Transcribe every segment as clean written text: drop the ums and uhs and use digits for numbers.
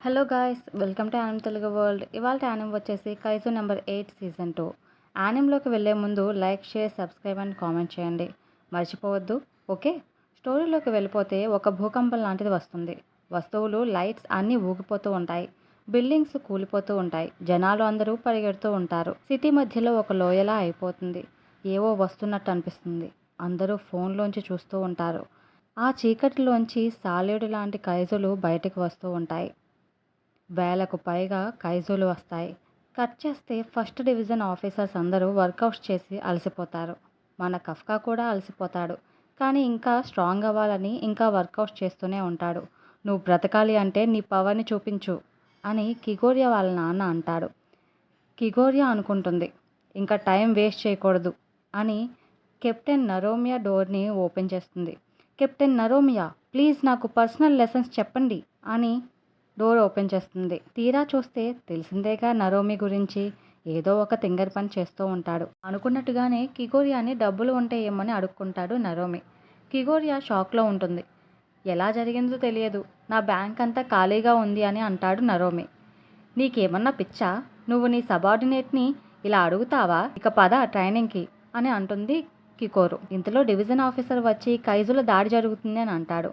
Hello guys, welcome to anime Telugu world. ఇవాళ anime వచ్చేసి kaiju number 8 season 2. యానిమ్లోకి వెళ్ళే ముందు like, share, subscribe and comment చేయండి, మర్చిపోవద్దు. ఓకే, స్టోరీలోకి వెళ్ళిపోతే ఒక భూకంపం లాంటిది వస్తుంది. వస్తువులు, లైట్స్ అన్నీ ఊగిపోతూ ఉంటాయి. బిల్డింగ్స్ కూలిపోతూ ఉంటాయి. జనాలు అందరూ పరిగెడుతూ ఉంటారు. సిటీ మధ్యలో ఒక లోయలా అయిపోతుంది. ఏవో వస్తున్నట్టు అనిపిస్తుంది. అందరూ ఫోన్లోంచి చూస్తూ ఉంటారు. ఆ చీకటిలోంచి సాలేడు లాంటి కైజులు బయటకు వస్తూ ఉంటాయి. వేలకు పైగా కైజులు వస్తాయి. కట్ చేస్తే ఫస్ట్ డివిజన్ ఆఫీసర్స్ అందరూ వర్కౌట్స్ చేసి అలసిపోతారు. మన కఫ్కా కూడా అలసిపోతాడు. కానీ ఇంకా స్ట్రాంగ్ అవ్వాలని ఇంకా వర్కౌట్స్ చేస్తూనే ఉంటాడు. నువ్వు బ్రతకాలి అంటే నీ పవర్ని చూపించు అని కిగోరియా వాళ్ళ నాన్న అంటాడు. కిగోరియా అనుకుంటుంది, ఇంకా టైం వేస్ట్ చేయకూడదు అని. కెప్టెన్ నరోమియా డోర్ని ఓపెన్ చేస్తుంది. కెప్టెన్ నరోమియా, ప్లీజ్ నాకు పర్సనల్ లెసన్స్ చెప్పండి అని డోర్ ఓపెన్ చేస్తుంది. తీరా చూస్తే తెలిసిందేగా నరోమి గురించి. ఏదో ఒక తింగర్ పని చేస్తూ ఉంటాడు. అనుకున్నట్టుగానే కిగోరియాని డబ్బులు ఉంటే ఏమని అడుక్కుంటాడు నరోమి. కిగోరియా షాక్లో ఉంటుంది. ఎలా జరిగిందో తెలియదు, నా బ్యాంక్ అంతా ఖాళీగా ఉంది అని అంటాడు నరోమి. నీకేమన్నా పిచ్చా? నువ్వు నీ సబార్డినేట్ని ఇలా అడుగుతావా? ఇక పద ట్రైనింగ్కి అని అంటుంది కికోరు. ఇంతలో డివిజన్ ఆఫీసర్ వచ్చి కైజుల దాడి జరుగుతుంది అని అంటాడు.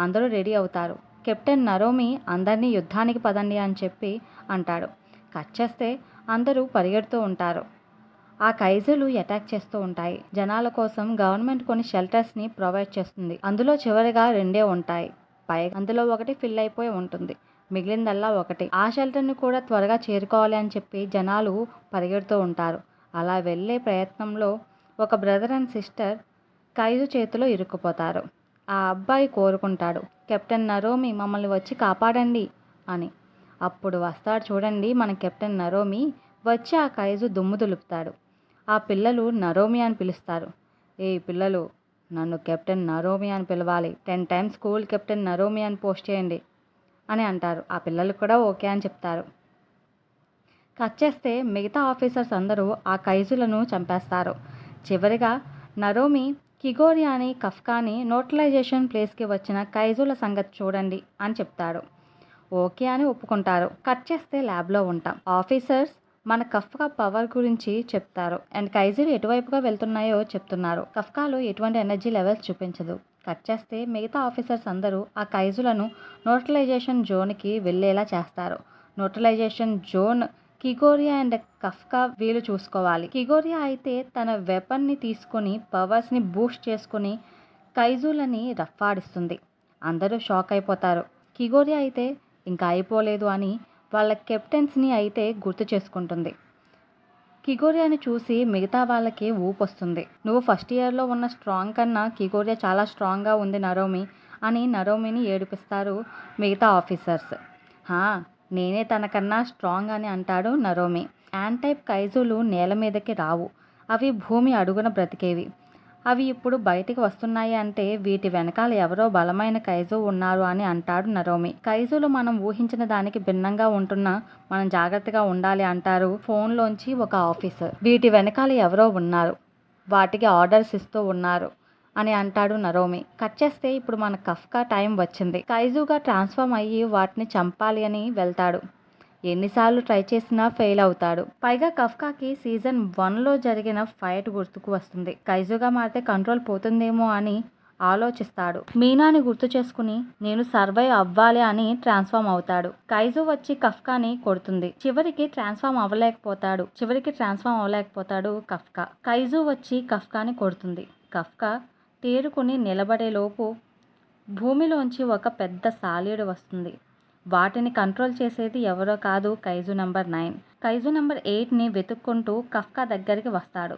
అందరూ రెడీ అవుతారు. కెప్టెన్ నరోమి అందరినీ యుద్ధానికి పదండి అని చెప్పి అంటాడు. కట్ చేస్తే అందరూ పరిగెడుతూ ఉంటారు. ఆ కైజులు అటాక్ చేస్తూ ఉంటాయి. జనాల కోసం గవర్నమెంట్ కొన్ని షెల్టర్స్ని ప్రొవైడ్ చేస్తుంది. అందులో చివరిగా 2 ఉంటాయి. పైగా అందులో ఒకటి ఫిల్ అయిపోయి ఉంటుంది. మిగిలిందల్లా ఒకటి. ఆ షెల్టర్ని కూడా త్వరగా చేరుకోవాలి అని చెప్పి జనాలు పరిగెడుతూ ఉంటారు. అలా వెళ్ళే ప్రయత్నంలో ఒక బ్రదర్ అండ్ సిస్టర్ కైజు చేతిలో ఇరుక్కుపోతారు. ఆ అబ్బాయి కోరుకుంటాడు, కెప్టెన్ నరోమి మమ్మల్ని వచ్చి కాపాడండి అని. అప్పుడు వస్తాడు చూడండి మన కెప్టెన్ నరోమి. వచ్చి ఆ కైజు దుమ్ము దులుపుతాడు. ఆ పిల్లలు నరోమి అని పిలుస్తారు. ఏ పిల్లలు, నన్ను కెప్టెన్ నరోమి అని పిలవాలి. 10 times స్కూల్ కెప్టెన్ నరోమి అని పోస్ట్ చేయండి అని అంటారు. ఆ పిల్లలు కూడా ఓకే అని చెప్తారు. కట్ చేస్తే మిగతా ఆఫీసర్స్ అందరూ ఆ కైజులను చంపేస్తారు. చివరిగా నరోమి కిగోరియాని, కఫ్కాని నోటలైజేషన్ ప్లేస్కి వచ్చిన కైజుల సంగతి చూడండి అని చెప్తాడు. ఓకే అని ఒప్పుకుంటారు. కట్ చేస్తే ల్యాబ్లో ఉంటాం. ఆఫీసర్స్ మన కఫ్కా పవర్ గురించి చెప్తారు అండ్ కైజులు ఎటువైపుగా వెళ్తున్నాయో చెప్తున్నారు. కఫ్కాలో ఎటువంటి ఎనర్జీ లెవెల్స్ చూపించదు. కట్ చేస్తే మిగతా ఆఫీసర్స్ అందరూ ఆ కైజులను నోటలైజేషన్ జోన్కి వెళ్ళేలా చేస్తారు. నోటలైజేషన్ జోన్ కిగోరియా అండ్ కఫ్కా వీలు చూసుకోవాలి. కిగోరియా అయితే తన వెపన్ని తీసుకొని పవర్స్ని బూస్ట్ చేసుకుని కైజులని రఫాడిస్తుంది. అందరూ షాక్ అయిపోతారు. కిగోరియా అయితే ఇంకా అయిపోలేదు అని వాళ్ళ కెప్టెన్స్ని అయితే గుర్తు చేసుకుంటుంది. కిగోరియాని చూసి మిగతా వాళ్ళకి ఊపొస్తుంది. నువ్వు ఫస్ట్ ఇయర్లో ఉన్న స్ట్రాంగ్ కన్నా కిగోరియా చాలా స్ట్రాంగ్గా ఉంది నరోమి అని నరోమిని ఏడిపిస్తారు మిగతా ఆఫీసర్స్. నేనే తనకన్నా స్ట్రాంగ్ అని అంటాడు నరోమి. యాంటైప్ కైజులు నేల మీదకి రావు. అవి భూమి అడుగున బ్రతికేవి. అవి ఇప్పుడు బయటికి వస్తున్నాయి అంటే వీటి వెనకాల ఎవరో బలమైన కైజు ఉన్నారు అని అంటాడు నరోమి. కైజులు మనం ఊహించిన దానికి భిన్నంగా ఉంటున్నా మనం జాగ్రత్తగా ఉండాలి అంటారు ఫోన్లోంచి ఒక ఆఫీసర్. వీటి వెనకాల ఎవరో ఉన్నారు, వాటికి ఆర్డర్స్ ఇస్తూ ఉన్నారు అని అంటాడు నరోమి. కట్ చేస్తే ఇప్పుడు మన కఫ్కా టైం వచ్చింది. కైజుగా ట్రాన్స్ఫార్మ్ అయ్యి వాటిని చంపాలి అని వెళ్తాడు. ఎన్నిసార్లు ట్రై చేసినా ఫెయిల్ అవుతాడు. పైగా కఫ్కాకి సీజన్ 1లో జరిగిన ఫైట్ గుర్తుకు వస్తుంది. కైజుగా మారితే కంట్రోల్ పోతుందేమో అని ఆలోచిస్తాడు. మీనాని గుర్తు చేసుకుని నేను సర్వైవ్ అవ్వాలి అని ట్రాన్స్ఫార్మ్ అవుతాడు. కైజు వచ్చి కఫ్కాని కొడుతుంది. చివరికి ట్రాన్స్ఫార్మ్ అవ్వలేకపోతాడు కఫ్కా. కైజు వచ్చి కఫ్కాని కొడుతుంది. కఫ్కా తేరుకుని నిలబడేలోపు భూమిలోంచి ఒక పెద్ద సాలీడు వస్తుంది. వాటిని కంట్రోల్ చేసేది ఎవరో కాదు, కైజు నెంబర్ 9. కైజు నెంబర్ 8ని వెతుక్కుంటూ కఫ్కా దగ్గరికి వస్తాడు.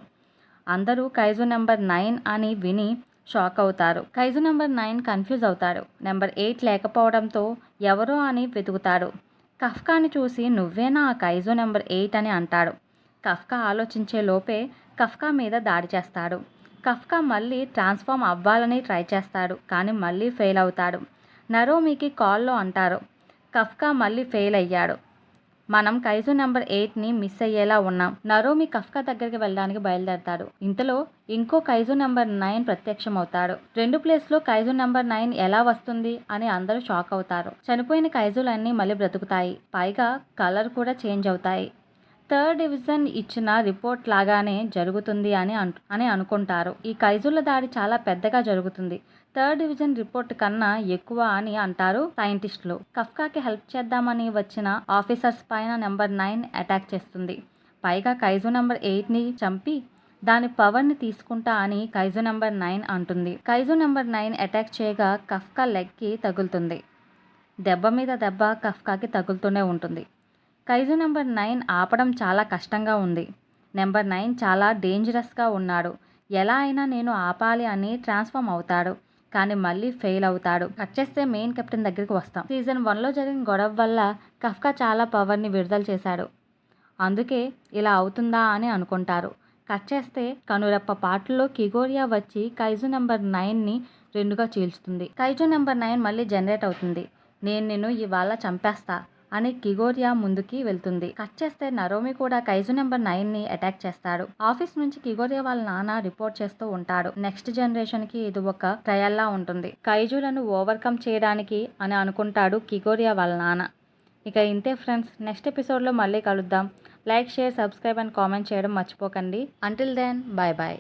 అందరూ కైజు నెంబర్ 9 అని విని షాక్ అవుతారు. కైజు నెంబర్ 9 కన్ఫ్యూజ్ అవుతాడు. నెంబర్ 8 లేకపోవడంతో ఎవరో అని వెతుకుతాడు. కఫ్కాని చూసి నువ్వేనా ఆ కైజు నెంబర్ 8 అని అంటాడు. కఫ్కా ఆలోచించే లోపే కఫ్కా మీద దాడి చేస్తాడు. కఫ్కా మళ్ళీ ట్రాన్స్ఫార్మ్ అవ్వాలని ట్రై చేస్తాడు, కానీ మళ్ళీ ఫెయిల్ అవుతాడు. నరోమికి కాల్లో అంటారు, కఫ్కా మళ్ళీ ఫెయిల్ అయ్యాడు. మనం కైజు నెంబర్ 8ని మిస్ అయ్యేలా ఉన్నాం. నరోమి కఫ్కా దగ్గరికి వెళ్ళడానికి బయలుదేరతాడు. ఇంతలో ఇంకో కైజు నెంబర్ 9 ప్రత్యక్షమవుతాడు. 2 ప్లేస్లో కైజు నెంబర్ 9 ఎలా వస్తుంది అని అందరూ షాక్ అవుతారు. చనిపోయిన కైజులన్నీ మళ్ళీ బ్రతుకుతాయి. పైగా కలర్ కూడా చేంజ్ అవుతాయి. థర్డ్ డివిజన్ ఇచ్చిన రిపోర్ట్ లాగానే జరుగుతుంది అని అనుకుంటారు. ఈ కైజుల దాడి చాలా పెద్దగా జరుగుతుంది. థర్డ్ డివిజన్ రిపోర్ట్ కన్నా ఎక్కువ అని అంటారు సైంటిస్టులు. కఫ్కాకి హెల్ప్ చేద్దామని వచ్చిన ఆఫీసర్స్ పైన నెంబర్ 9 అటాక్ చేస్తుంది. పైగా కైజు నెంబర్ 8ని చంపి దాని పవర్ని తీసుకుంటా అని కైజు నెంబర్ 9 అంటుంది. కైజు నెంబర్ 9 అటాక్ చేయగా కఫ్కా లెగ్కి తగులుతుంది. దెబ్బ మీద దెబ్బ కఫ్కాకి తగులుతూనే ఉంటుంది. కైజు నెంబర్ 9 ఆపడం చాలా కష్టంగా ఉంది. నెంబర్ 9 చాలా డేంజరస్గా ఉన్నాడు. ఎలా అయినా నేను ఆపాలి అని ట్రాన్స్ఫార్మ్ అవుతాడు. కానీ మళ్ళీ ఫెయిల్ అవుతాడు. కట్ చేస్తే మెయిన్ కెప్టెన్ దగ్గరికి వస్తాం. సీజన్ 1లో జరిగిన గొడవ వల్ల కఫ్కా చాలా పవర్ని విడుదల చేశాడు. అందుకే ఇలా అవుతుందా అని అనుకుంటారు. కట్ చేస్తే కనురెప్ప పాటల్లో కిగోరియా వచ్చి కైజు నెంబర్ 9ని 2గా చీల్చుతుంది. కైజు నెంబర్ 9 మళ్ళీ జనరేట్ అవుతుంది. నేను నిన్ను ఇవాళ చంపేస్తా అని కిగోరియా ముందుకి వెళ్తుంది. కట్ చేస్తే నరోమి కూడా కైజు నెంబర్ 9ని అటాక్ చేస్తాడు. ఆఫీస్ నుంచి కిగోరియా వాళ్ళ నాన్న రిపోర్ట్ చేస్తూ ఉంటాడు. నెక్స్ట్ జనరేషన్ కి ఇది ఒక ట్రయల్ లా ఉంటుంది. కైజులను ఓవర్కమ్ చేయడానికి అని అనుకుంటాడు కిగోరియా వాళ్ళ నాన్న. ఇక ఇంతే ఫ్రెండ్స్, నెక్స్ట్ ఎపిసోడ్లో మళ్ళీ కలుద్దాం. Like, share, subscribe and comment చేయడం మర్చిపోకండి. Until then, bye bye.